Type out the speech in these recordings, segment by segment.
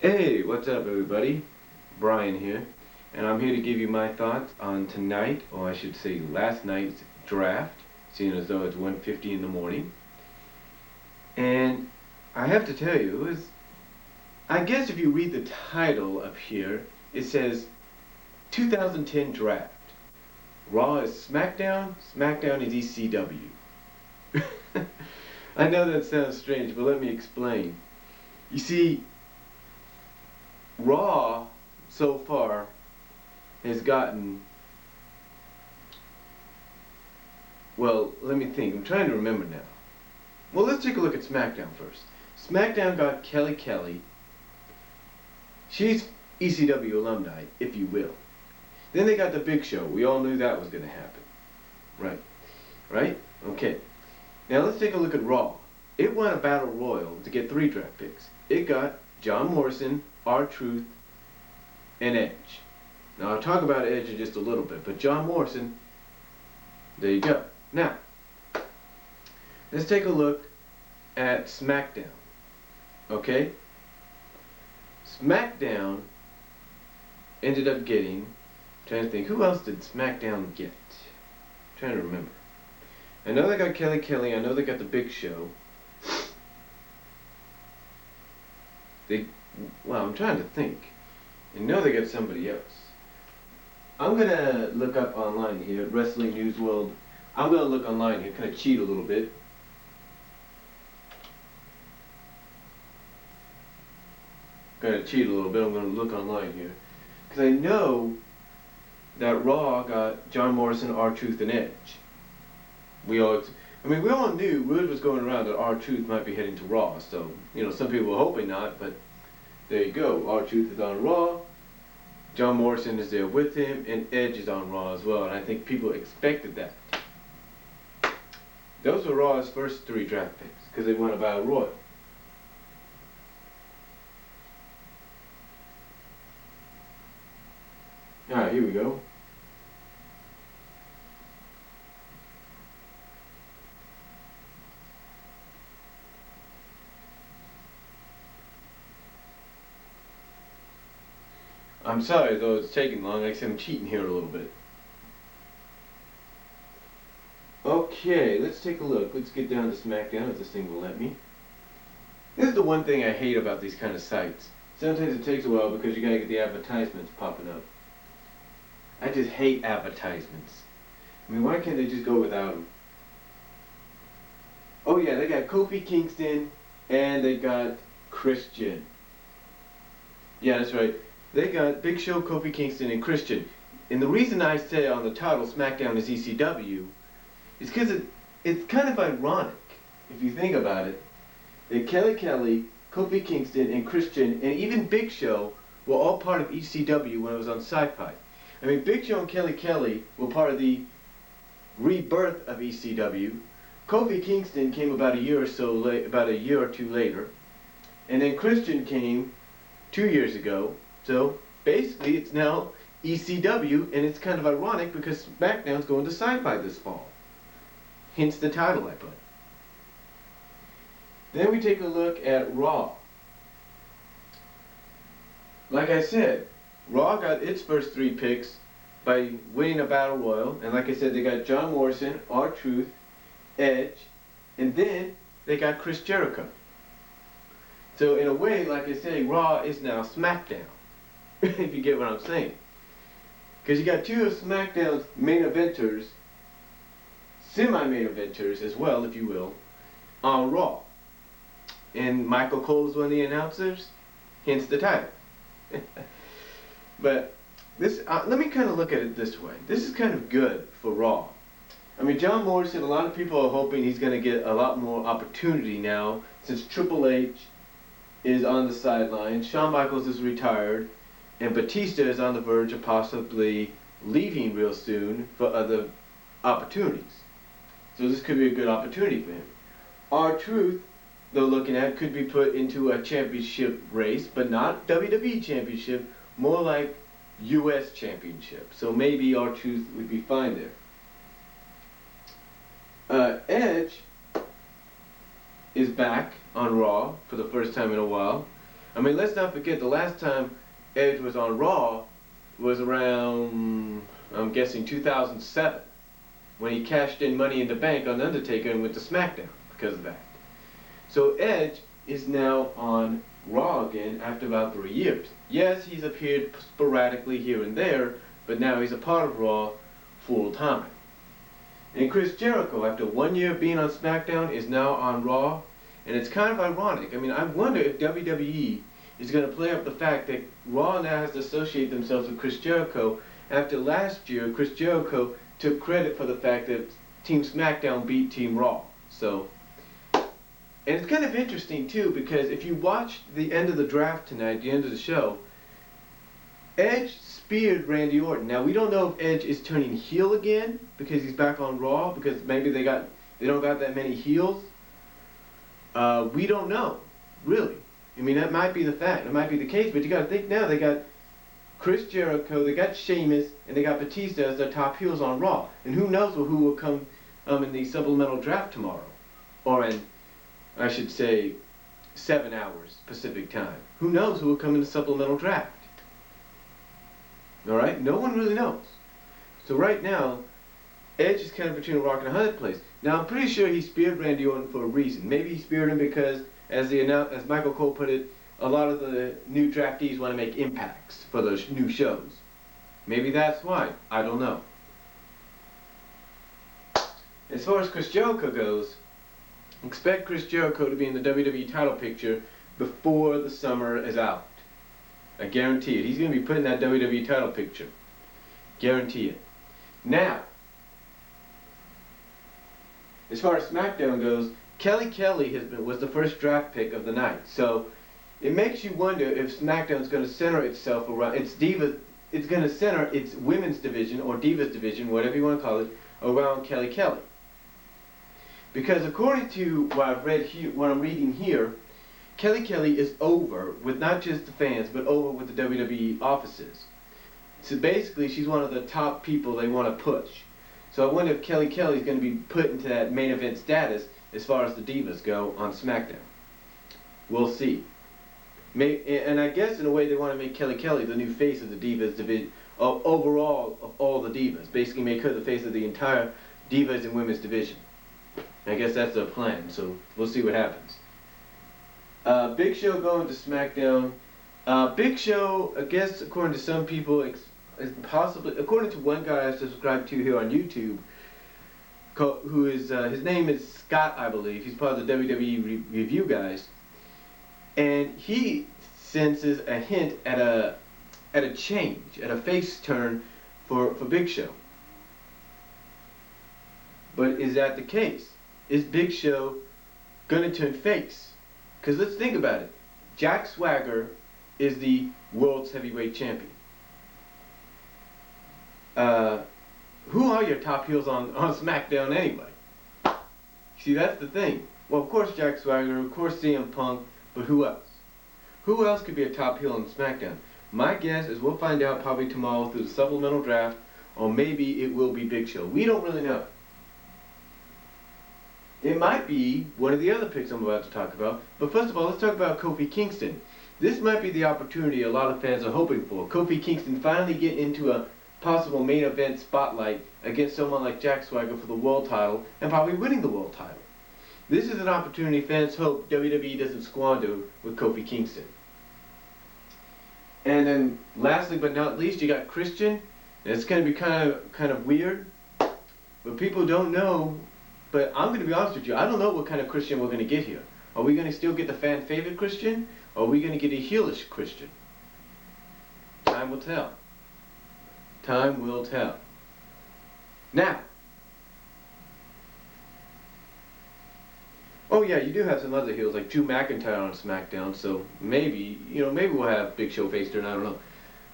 Hey, what's up everybody? Brian here, and I'm here to give you my thoughts on tonight, or I should say last night's draft, seeing as though it's 1:50 in the morning. And I have to tell you, I guess if you read the title up here, it says 2010 Draft. Raw is Smackdown, Smackdown is ECW. I know that sounds strange, but let me explain. You see, Raw so far has gotten, well, let me think. I'm trying to remember now. Well, let's take a look at SmackDown first. SmackDown got Kelly Kelly. She's ECW alumni, if you will. Then they got the Big Show. We all knew that was going to happen. Right. Right? Okay. Now let's take a look at Raw. It won a battle royal to get 3 draft picks. It got John Morrison, R-Truth, and Edge. Now I'll talk about Edge in just a little bit, but John Morrison, there you go. Now, let's take a look at SmackDown. Okay? SmackDown ended up getting, I'm trying to think, who else did SmackDown get? I'm trying to remember. I know they got Kelly Kelly, I know they got the Big Show. Well, I'm trying to think. I know they got somebody else. I'm going to look up online here at Wrestling News World. I'm going to look online here, kind of cheat a little bit. I'm going to look online here. Because I know that Raw got John Morrison, R-Truth, and Edge. We all knew word was going around that R-Truth might be heading to Raw. So, some people were hoping not, but there you go. R-Truth is on Raw. John Morrison is there with him, and Edge is on Raw as well, and I think people expected that. Those were Raw's first 3 draft picks, because they won a battle royal. Alright, here we go. I'm sorry though it's taking long, like I said, I'm cheating here a little bit. Okay, let's take a look. Let's get down to SmackDown if this thing will let me. This is the one thing I hate about these kind of sites. Sometimes it takes a while because you gotta get the advertisements popping up. I just hate advertisements. I mean, why can't they just go without them? Oh yeah, they got Kofi Kingston and they got Christian. Yeah, that's right. They got Big Show, Kofi Kingston, and Christian. And the reason I say on the title SmackDown is ECW is because it's kind of ironic, if you think about it, that Kelly Kelly, Kofi Kingston, and Christian, and even Big Show were all part of ECW when it was on Sci-Fi. I mean, Big Show and Kelly Kelly were part of the rebirth of ECW. Kofi Kingston came about a year or two later, and then Christian came 2 years ago. So basically it's now ECW, and it's kind of ironic because SmackDown's going to Sci-Fi this fall. Hence the title I put. Then we take a look at Raw. Like I said, Raw got its first 3 picks by winning a battle royal, and like I said, they got John Morrison, R-Truth, Edge, and then they got Chris Jericho. So in a way, like I say, Raw is now SmackDown. If you get what I'm saying. Because you got 2 of SmackDown's main eventers, semi-main eventers as well, if you will, on Raw. And Michael Cole's one of the announcers, hence the title. But this, let me kind of look at it this way. This is kind of good for Raw. I mean, John Morrison, a lot of people are hoping he's going to get a lot more opportunity now since Triple H is on the sidelines, Shawn Michaels is retired, and Batista is on the verge of possibly leaving real soon for other opportunities. So this could be a good opportunity for him. R-Truth, they're looking at, could be put into a championship race, but not WWE championship, more like US championship. So maybe R-Truth would be fine there. Edge is back on Raw for the first time in a while. I mean, let's not forget the last time Edge was on Raw was around, I'm guessing, 2007, when he cashed in Money in the Bank on Undertaker and went to Smackdown because of that. So Edge is now on Raw again after about 3 years. Yes, he's appeared sporadically here and there, but now he's a part of Raw full time. And Chris Jericho, after 1 year being on SmackDown, is now on Raw. And it's kind of ironic. I mean, I wonder if WWE is going to play up the fact that Raw now has to associate themselves with Chris Jericho. After last year, Chris Jericho took credit for the fact that Team SmackDown beat Team Raw. So, and it's kind of interesting too, because if you watch the end of the draft tonight, the end of the show, Edge speared Randy Orton. Now we don't know if Edge is turning heel again because he's back on Raw, because maybe they don't got that many heels. We don't know, really. I mean, that might be the fact, it might be the case, but you got to think now they got Chris Jericho, they got Sheamus, and they got Batista as their top heels on Raw. And who knows who will come in the supplemental draft tomorrow, or in, I should say, 7 hours Pacific time. Who knows who will come in the supplemental draft? All right, no one really knows. So right now, Edge is kind of between a rock and a hard place. Now I'm pretty sure he speared Randy Orton for a reason. Maybe he speared him because, as Michael Cole put it, a lot of the new draftees want to make impacts for those new shows. Maybe that's why. I don't know. As far as Chris Jericho goes, expect Chris Jericho to be in the WWE title picture before the summer is out. I guarantee it. He's going to be put in that WWE title picture. Guarantee it. Now, as far as SmackDown goes, Kelly Kelly was the first draft pick of the night. So it makes you wonder if SmackDown is going to center itself around its divas. It's going to center its women's division or divas division, whatever you want to call it, around Kelly Kelly. Because according to what I've read here, what I'm reading here, Kelly Kelly is over with not just the fans, but over with the WWE offices. So basically, she's one of the top people they want to push. So I wonder if Kelly Kelly is going to be put into that main event status as far as the divas go on SmackDown. We'll see. And I guess in a way they want to make Kelly Kelly the new face of the divas division, overall of all the divas. Basically make her the face of the entire divas and women's division. I guess that's their plan, so we'll see what happens. Big Show going to SmackDown. Big Show, I guess according to some people, is possibly, according to one guy I subscribe to here on YouTube, who is, his name is Scott, I believe. He's part of the WWE review guys. And he senses a hint at a change, at a face turn for Big Show. But is that the case? Is Big Show going to turn face? Because let's think about it. Jack Swagger is the world's heavyweight champion. Who are your top heels on SmackDown anyway? See, that's the thing. Well, of course Jack Swagger, of course CM Punk, but who else? Who else could be a top heel on SmackDown? My guess is we'll find out probably tomorrow through the supplemental draft, or maybe it will be Big Show. We don't really know. It might be one of the other picks I'm about to talk about, but first of all, let's talk about Kofi Kingston. This might be the opportunity a lot of fans are hoping for. Kofi Kingston finally getting into a possible main event spotlight against someone like Jack Swagger for the world title, and probably winning the world title. This is an opportunity fans hope WWE doesn't squander with Kofi Kingston. And then lastly but not least, you got Christian. And it's going to be kind of weird, but people don't know. But I'm going to be honest with you, I don't know what kind of Christian we're going to get here. Are we going to still get the fan favorite Christian, or are we going to get a heelish Christian? Time will tell. Time will tell. Now, oh yeah, you do have some other heels like Drew McIntyre on SmackDown, so maybe we'll have Big Show face turn, I don't know.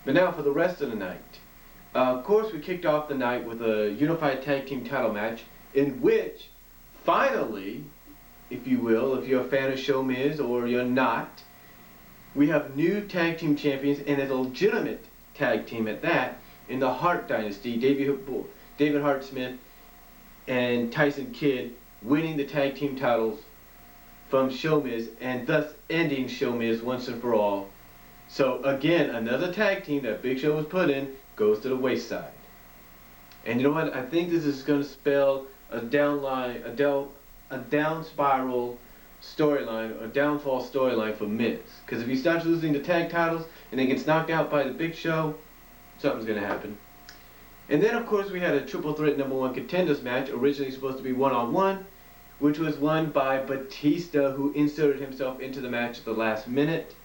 But now for the rest of the night. Of course, we kicked off the night with a unified tag team title match in which, finally, if you will, if you're a fan of Show Miz or you're not, we have new tag team champions and a legitimate tag team at that in the Hart Dynasty. David Hart Smith and Tyson Kidd winning the tag team titles from Showmiz, and thus ending Showmiz once and for all. So again, another tag team that Big Show was put in goes to the wayside. And you know what? I think this is going to spell a downline, a down spiral storyline, a downfall storyline for Miz. Because if he starts losing the tag titles and then gets knocked out by the Big Show, something's going to happen. And then of course we had a triple threat #1 contenders match, originally supposed to be one-on-one, which was won by Batista, who inserted himself into the match at the last minute.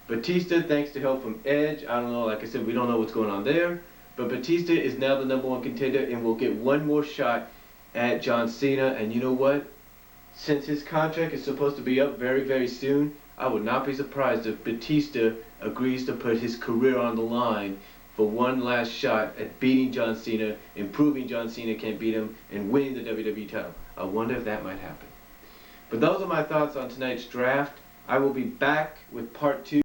Batista, thanks to help from Edge, I don't know, like I said, we don't know what's going on there, but Batista is now the #1 contender and will get one more shot at John Cena. And you know what? Since his contract is supposed to be up very, very soon, I would not be surprised if Batista agrees to put his career on the line for one last shot at beating John Cena, and proving John Cena can't beat him, and winning the WWE title. I wonder if that might happen. But those are my thoughts on tonight's draft. I will be back with part 2.